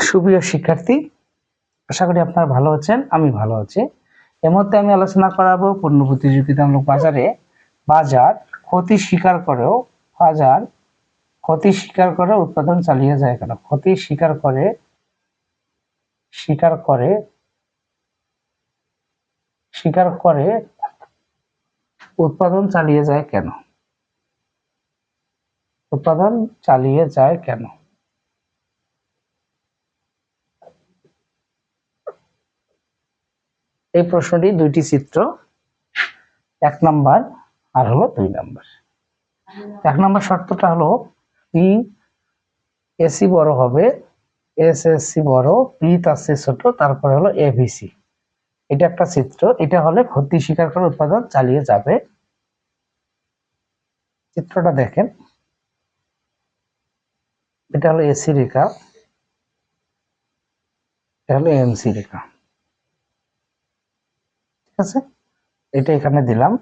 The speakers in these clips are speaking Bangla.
সুপ্রিয় শিক্ষার্থী, আশা করি আপনারা ভালো আছেন। আমি ভালো আছি। এর মধ্যে আমি আলোচনা করাবো পণ্য প্রতিযোগিতামূলক বাজার ক্ষতি স্বীকার করেও উৎপাদন চালিয়ে যায় কেন? ক্ষতি স্বীকার করে উৎপাদন চালিয়ে যায় কেন? এই প্রশ্নটি দুইটি চিত্র, 1 নাম্বার আর হলো 2 নাম্বার। 1 নাম্বার শর্তটা হলো পি এসি বড় হবে, এসএসসি বড়, পি তার চেয়ে ছোট, তারপরে হলো এবিসি। এটা একটা চিত্র। এটা হলে ক্ষতি স্বীকার করে উৎপাদন চালিয়ে যাবে। চিত্রটা দেখেন, এটা হলো এসি রেখা, এটা হলো এমসি রেখা। ঠিক আছে, এটা এখানে দিলাম,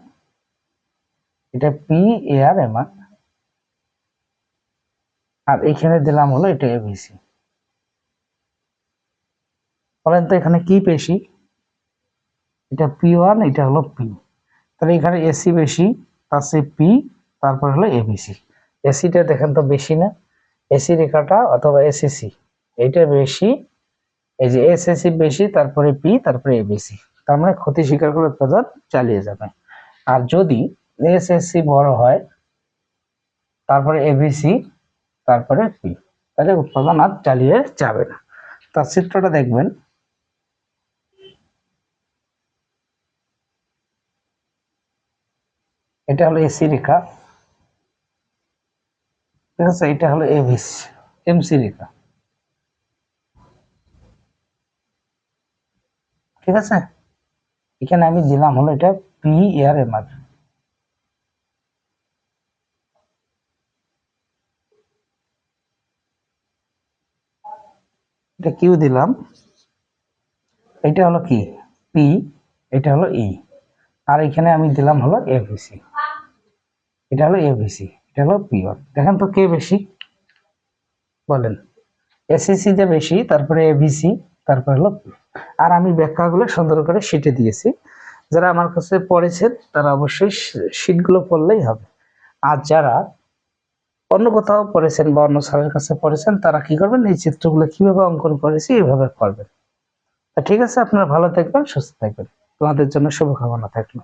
এটা P A R M R এখানে দিলাম হলো এটা এবিসি। বলেন তো এখানে কি বেশি? এটা পি1, এটা হলো পি। তাহলে এখানে এসি বেশি, আছে পি, তারপর হলো এবিসি। এসিটা দেখেন তো বেশি না? এসি রেখাটা অথবা এসএসসি এটা বেশি, এই যে এসএসসি বেশি, তারপরে পি, তারপরে এবিসি। তার মানে ক্ষতি স্বীকার করে উৎপাদন চালিয়ে যাবে। আর যদি এসএসসি বড় হয়, তারপরে এবিসি, তারপরে পি, তাহলে উৎপাদন আর চালিয়ে যাবে না। তার চিত্রটা দেখবেন, এটা হলো এসি রেখা, ঠিক আছে, এটা হলো এবিসি এমসি রেখা। ঠিক আছে, এখানে আমি দিলাম হলো এটা পি আর এম আর। এটা কিউ দিলাম, এটা হলো কি পি, এটা হলো ই, আর এখানে আমি দিলাম হলো এবিসি। এটা হলো এবিসি, এটা হলো পি1। দেখেন তো কে বেশি? বলেন। এসিসি যে বেশি, তারপরে এবিসি, তারপর হলো পি। আর আমি ব্যাখ্যাগুলো সুন্দর করে শিটে দিয়েছি। যারা আমার কাছে পড়েছেন তারা অবশ্যই শিটগুলো পড়লেই হবে। আর যারা অন্য কোথাও পড়েছেন বা অন্য স্যারের কাছে পড়েছেন তারা কি করবেন, এই চিত্রগুলো কিভাবে অঙ্কন করেছি এইভাবে করবেন। ঠিক আছে, আপনারা ভালো থাকবেন, সুস্থ থাকবেন। তোমাদের জন্য শুভকামনা থাকলো।